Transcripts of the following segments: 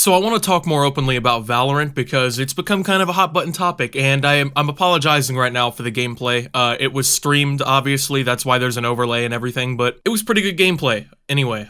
So I want to talk more openly about Valorant because it's become kind of a hot button topic, and I'm apologizing right now for the gameplay. It was streamed, obviously, that's why there's an overlay and everything, but it was pretty good gameplay. Anyway,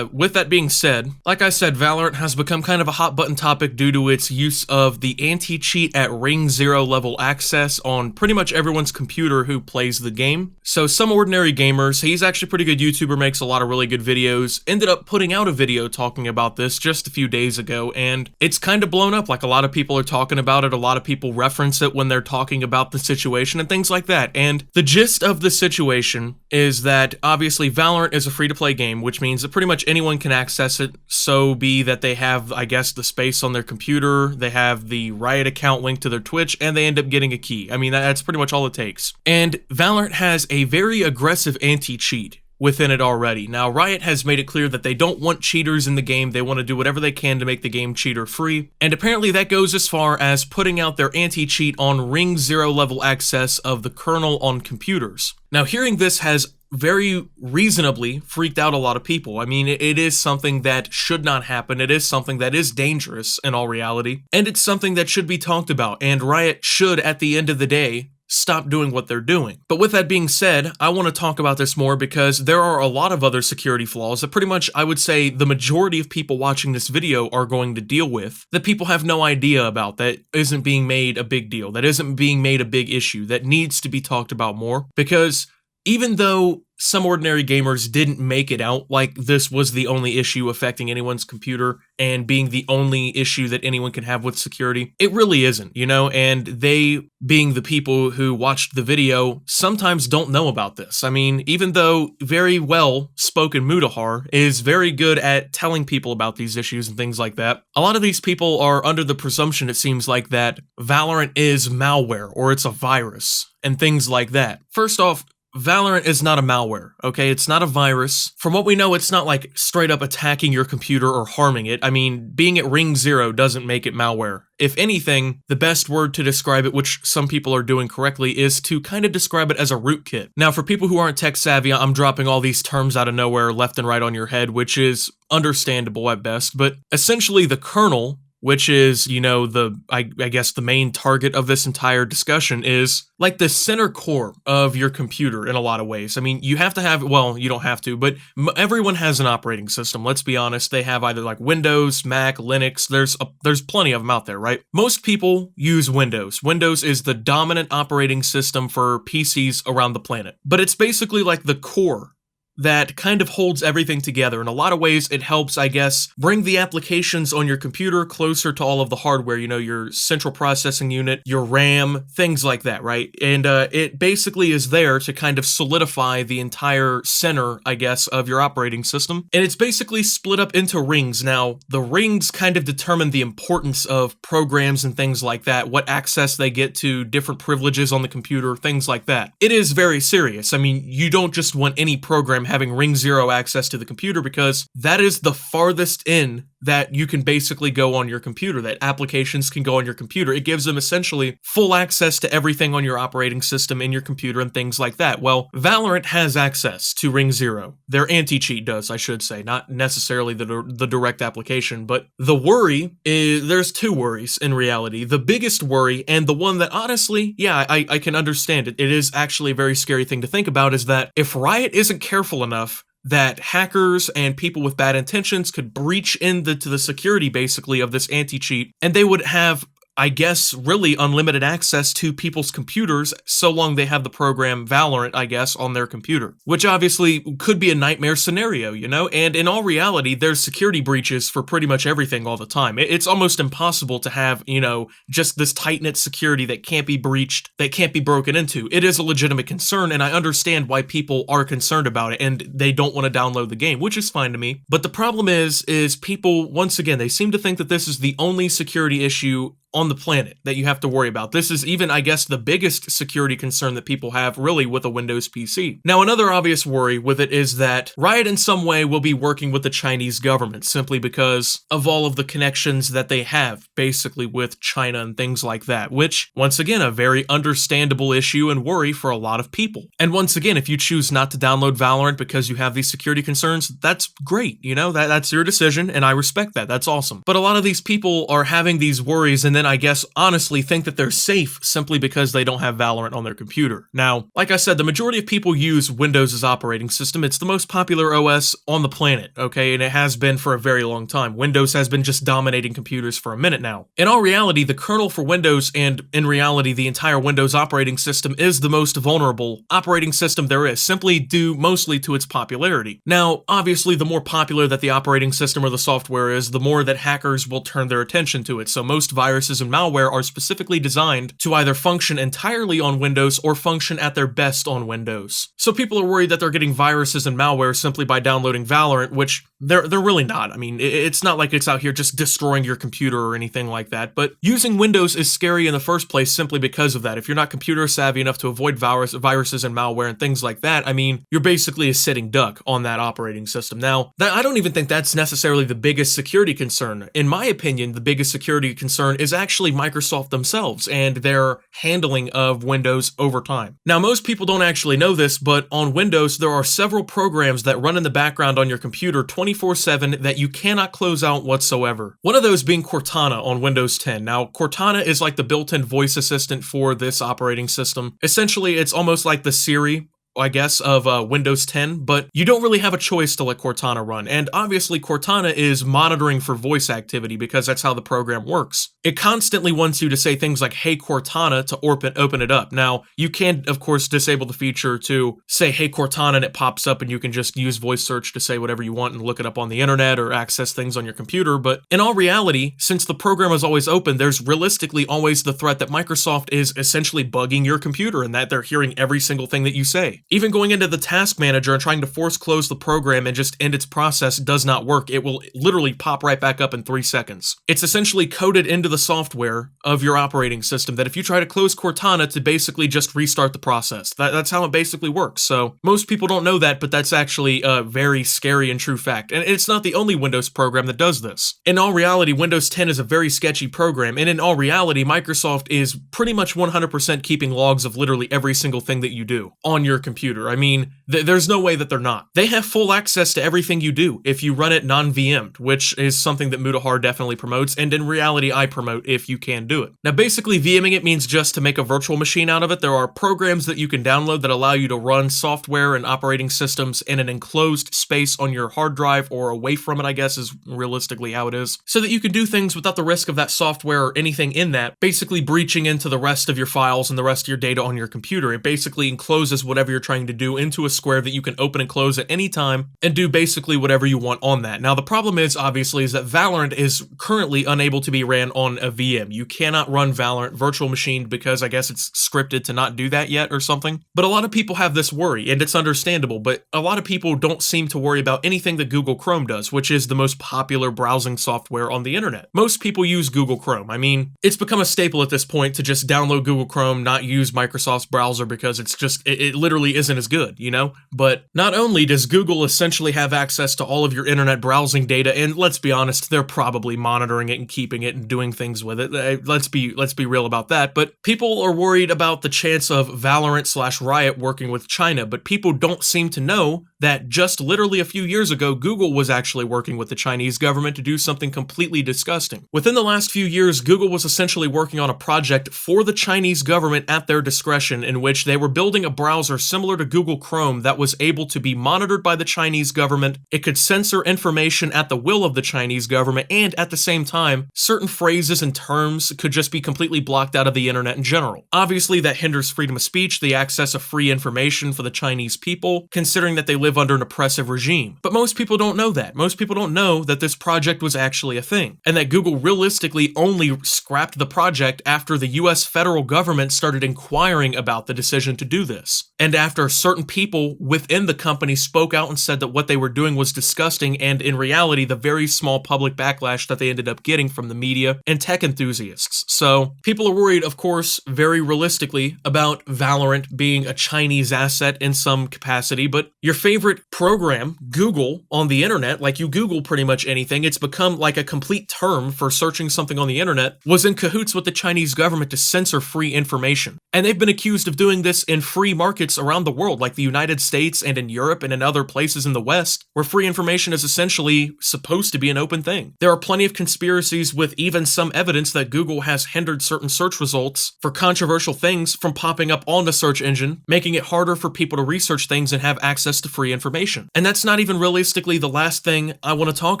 with that being said, like I said, Valorant has become kind of a hot button topic due to its use of the anti-cheat at Ring 0 level access on pretty much everyone's computer who plays the game. So some ordinary gamers, he's actually a pretty good YouTuber, makes a lot of really good videos, ended up putting out a video talking about this just a few days ago, and it's kind of blown up. Like, a lot of people are talking about it, a lot of people reference it when they're talking about the situation and things like that. And the gist of the situation is that obviously Valorant is a free-to-play game, which means that pretty much anyone can access it, so be that they have, I guess, the space on their computer, they have the Riot account linked to their Twitch, and they end up getting a key. I mean, that's pretty much all it takes. And Valorant has a very aggressive anti-cheat within it already. Now, Riot has made it clear that they don't want cheaters in the game. They want to do whatever they can to make the game cheater-free, and apparently that goes as far as putting out their anti-cheat on Ring 0 level access of the kernel on computers. Now, hearing this has very reasonably freaked out a lot of people. I mean, it is something that should not happen. It is something that is dangerous in all reality, and it's something that should be talked about, and Riot should, at the end of the day, stop doing what they're doing. But with that being said, I want to talk about this more because there are a lot of other security flaws that pretty much, I would say, the majority of people watching this video are going to deal with, that people have no idea about, that isn't being made a big deal, that isn't being made a big issue, that needs to be talked about more. Because even though some ordinary gamers didn't make it out like this was the only issue affecting anyone's computer and being the only issue that anyone can have with security, it really isn't, you know, and they, being the people who watched the video, sometimes don't know about this. I mean, even though very well-spoken Mutahar is very good at telling people about these issues and things like that, a lot of these people are under the presumption, it seems like, that Valorant is malware or it's a virus and things like that. First off, Valorant is not a malware, okay? It's not a virus. From what we know, it's not like straight up attacking your computer or harming it. I mean, being at Ring 0 doesn't make it malware. If anything, the best word to describe it, which some people are doing correctly, is to kind of describe it as a rootkit. Now, for people who aren't tech savvy, I'm dropping all these terms out of nowhere left and right on your head, which is understandable at best, but essentially the kernel, which is, you know, I guess the main target of this entire discussion, is like the center core of your computer in a lot of ways. I mean, you have to have, well, you don't have to, but everyone has an operating system. Let's be honest. They have either like Windows, Mac, Linux. There's plenty of them out there, right? Most people use Windows. Windows is the dominant operating system for PCs around the planet, but it's basically like the core that kind of holds everything together. In a lot of ways, it helps, I guess, bring the applications on your computer closer to all of the hardware, you know, your central processing unit, your RAM, things like that, right? And it basically is there to kind of solidify the entire center, I guess, of your operating system. And it's basically split up into rings. Now, the rings kind of determine the importance of programs and things like that, what access they get to, different privileges on the computer, things like that. It is very serious. I mean, you don't just want any program having Ring 0 access to the computer, because that is the farthest in that you can basically go on your computer, that applications can go on your computer. It gives them essentially full access to everything on your operating system in your computer and things like that. Well, Valorant has access to Ring 0. Their anti-cheat does, I should say, not necessarily the direct application, but the worry is, there's two worries in reality. The biggest worry, and the one that honestly, yeah, I can understand it, it is actually a very scary thing to think about, is that if Riot isn't careful enough, that hackers and people with bad intentions could breach into the security, basically, of this anti-cheat, and they would have, I guess, really unlimited access to people's computers so long they have the program Valorant, I guess, on their computer. Which obviously could be a nightmare scenario, you know? And in all reality, there's security breaches for pretty much everything all the time. It's almost impossible to have, you know, just this tight-knit security that can't be breached, that can't be broken into. It is a legitimate concern, and I understand why people are concerned about it, and they don't want to download the game, which is fine to me. But the problem is people, once again, they seem to think that this is the only security issue on the planet that you have to worry about. This is even, I guess, the biggest security concern that people have really with a Windows PC. Now, another obvious worry with it is that Riot in some way will be working with the Chinese government simply because of all of the connections that they have basically with China and things like that, which, once again, a very understandable issue and worry for a lot of people. And once again, if you choose not to download Valorant because you have these security concerns, that's great, you know, that's your decision, and I respect that, that's awesome. But a lot of these people are having these worries and then I guess honestly think that they're safe simply because they don't have Valorant on their computer. Now, like I said, the majority of people use Windows as operating system. It's the most popular OS on the planet, okay, and it has been for a very long time. Windows has been just dominating computers for a minute now. In all reality, the kernel for Windows, and in reality the entire Windows operating system, is the most vulnerable operating system there is, simply due mostly to its popularity. Now, obviously, the more popular that the operating system or the software is, the more that hackers will turn their attention to it. So most viruses and malware are specifically designed to either function entirely on Windows or function at their best on Windows. So people are worried that they're getting viruses and malware simply by downloading Valorant, which they're really not. I mean, it's not like it's out here just destroying your computer or anything like that, but using Windows is scary in the first place simply because of that. If you're not computer savvy enough to avoid viruses and malware and things like that, I mean, you're basically a sitting duck on that operating system. Now, I don't even think that's necessarily the biggest security concern. In my opinion, the biggest security concern is actually Microsoft themselves and their handling of Windows over time. Now, most people don't actually know this, but on Windows, there are several programs that run in the background on your computer 24/7 that you cannot close out whatsoever. One of those being Cortana on Windows 10. Now, Cortana is like the built-in voice assistant for this operating system. Essentially, it's almost like the Siri, I guess, of Windows 10, but you don't really have a choice to let Cortana run. And obviously, Cortana is monitoring for voice activity because that's how the program works. It constantly wants you to say things like, "Hey Cortana," to open it up. Now, you can, of course, disable the feature to say, "Hey Cortana," and it pops up and you can just use voice search to say whatever you want and look it up on the internet or access things on your computer. But in all reality, since the program is always open, there's realistically always the threat that Microsoft is essentially bugging your computer and that they're hearing every single thing that you say. Even going into the task manager and trying to force close the program and just end its process does not work. It will literally pop right back up in 3 seconds. It's essentially coded into the software of your operating system that if you try to close Cortana, to basically just restart the process. That's how it basically works. So most people don't know that, but that's actually a very scary and true fact. And it's not the only Windows program that does this. In all reality, Windows 10 is a very sketchy program, and in all reality, Microsoft is pretty much 100% keeping logs of literally every single thing that you do on your computer. I mean, there's no way that they're not. They have full access to everything you do if you run it non-VM'd, which is something that Mutahar definitely promotes, and in reality, I promote if you can do it. Now, basically, VMing it means just to make a virtual machine out of it. There are programs that you can download that allow you to run software and operating systems in an enclosed space on your hard drive or away from it, I guess is realistically how it is, so that you can do things without the risk of that software or anything in that basically breaching into the rest of your files and the rest of your data on your computer. It basically encloses whatever you're trying to do into a square that you can open and close at any time and do basically whatever you want on that. Now, the problem is, obviously, is that Valorant is currently unable to be ran on a VM. You cannot run Valorant virtual machined because I guess it's scripted to not do that yet or something. But a lot of people have this worry, and it's understandable, but a lot of people don't seem to worry about anything that Google Chrome does, which is the most popular browsing software on the internet. Most people use Google Chrome. I mean, it's become a staple at this point to just download Google Chrome, not use Microsoft's browser because it's just, it literally isn't as good, you know? But not only does Google essentially have access to all of your internet browsing data, and let's be honest, they're probably monitoring it and keeping it and doing things with it. Let's be real about that. But people are worried about the chance of Valorant/Riot working with China, but people don't seem to know that just literally a few years ago, Google was actually working with the Chinese government to do something completely disgusting. Within the last few years, Google was essentially working on a project for the Chinese government at their discretion, in which they were building a browser similar to Google Chrome that was able to be monitored by the Chinese government. It could censor information at the will of the Chinese government, and at the same time, certain phrases and terms could just be completely blocked out of the internet in general. Obviously, that hinders freedom of speech, the access of free information for the Chinese people, considering that they live live under an oppressive regime. But most people don't know that. Most people don't know that this project was actually a thing, and that Google realistically only scrapped the project after the US federal government started inquiring about the decision to do this. And after certain people within the company spoke out and said that what they were doing was disgusting, and in reality, the very small public backlash that they ended up getting from the media and tech enthusiasts. So people are worried, of course, very realistically about Valorant being a Chinese asset in some capacity, but your favorite program, Google, on the internet, like you Google pretty much anything, it's become like a complete term for searching something on the internet, was in cahoots with the Chinese government to censor free information. And they've been accused of doing this in free markets around the world, like the United States and in Europe and in other places in the West, where free information is essentially supposed to be an open thing. There are plenty of conspiracies with even some evidence that Google has hindered certain search results for controversial things from popping up on the search engine, making it harder for people to research things and have access to free information. And that's not even realistically the last thing I want to talk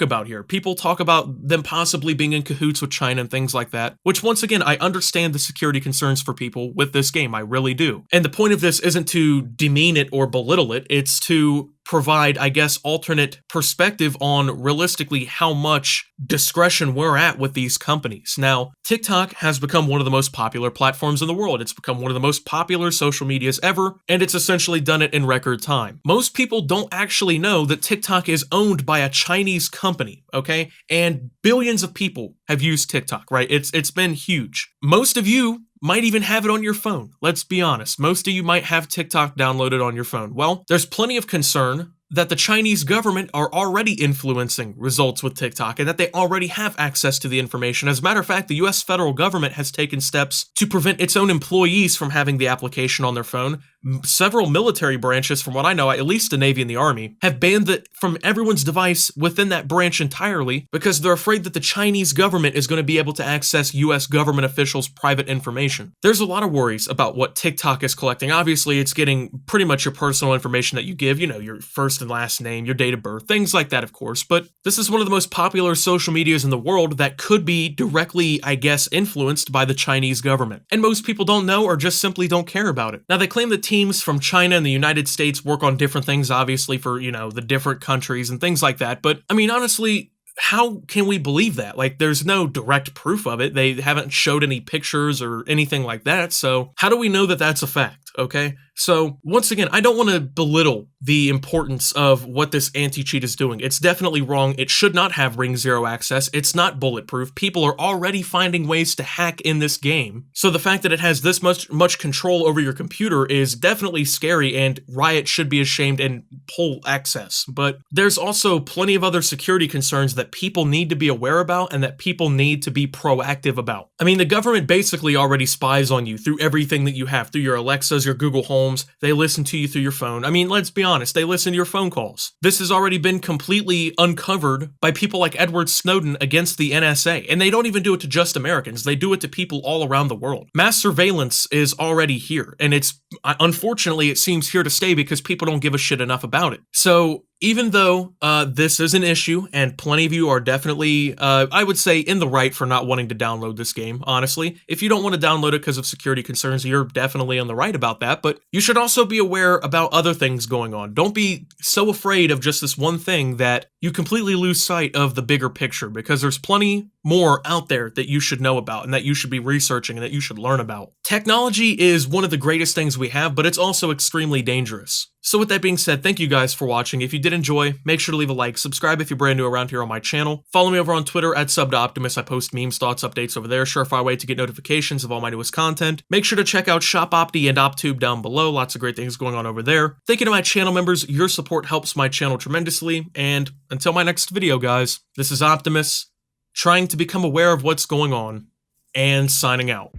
about here. People talk about them possibly being in cahoots with China and things like that, which once again, I understand the security concerns for people with this game, I really do. And the point of this isn't to demean it or belittle it, it's to provide, I guess, alternate perspective on realistically how much discretion we're at with these companies. Now, TikTok has become one of the most popular platforms in the world. It's become one of the most popular social medias ever, and it's essentially done it in record time. Most people don't actually know that TikTok is owned by a Chinese company, okay? And billions of people have used TikTok, right? It's been huge. Most of you might even have it on your phone. Let's be honest. Most of you might have TikTok downloaded on your phone. Well, there's plenty of concern that the Chinese government are already influencing results with TikTok and that they already have access to the information. As a matter of fact, the US federal government has taken steps to prevent its own employees from having the application on their phone. Several military branches, from what I know, at least the Navy and the Army, have banned it from everyone's device within that branch entirely because they're afraid that the Chinese government is going to be able to access US government officials' private information. There's a lot of worries about what TikTok is collecting. Obviously, it's getting pretty much your personal information that you give, you know, your first and last name, your date of birth, things like that, of course. But this is one of the most popular social medias in the world that could be directly, I guess, influenced by the Chinese government. And most people don't know or just simply don't care about it. Now, they claim that teams from China and the United States work on different things, obviously, for, you know, the different countries and things like that. But, I mean, honestly, how can we believe that? Like, there's no direct proof of it. They haven't showed any pictures or anything like that. So how do we know that that's a fact? Okay. So once again, I don't want to belittle the importance of what this anti-cheat is doing. It's definitely wrong. It should not have ring zero access. It's not bulletproof. People are already finding ways to hack in this game. So the fact that it has this much control over your computer is definitely scary, and Riot should be ashamed and pull access. But there's also plenty of other security concerns that people need to be aware about and that people need to be proactive about. I mean, the government basically already spies on you through everything that you have, through your Alexas, your Google Homes. They listen to you through your phone. I mean, let's be honest, they listen to your phone calls. This has already been completely uncovered by people like Edward Snowden against the NSA. And they don't even do it to just Americans. They do it to people all around the world. Mass surveillance is already here. And it's, unfortunately, it seems here to stay because people don't give a shit enough about it. So even though this is an issue, and plenty of you are definitely, I would say, in the right for not wanting to download this game, honestly. If you don't want to download it because of security concerns, you're definitely on the right about that, but you should also be aware about other things going on. Don't be so afraid of just this one thing that you completely lose sight of the bigger picture, because there's plenty more out there that you should know about and that you should be researching and that you should learn about. Technology is one of the greatest things we have, but it's also extremely dangerous. So with that being said, thank you guys for watching. If you did enjoy, make sure to leave a like, subscribe if you're brand new around here on my channel. Follow me over on Twitter at @SubToOptimus. I post memes, thoughts, updates over there. Surefire way to get notifications of all my newest content. Make sure to check out ShopOpti and OpTube down below. Lots of great things going on over there. Thank you to my channel members. Your support helps my channel tremendously. And until my next video, guys, this is Optimus, trying to become aware of what's going on, and signing out.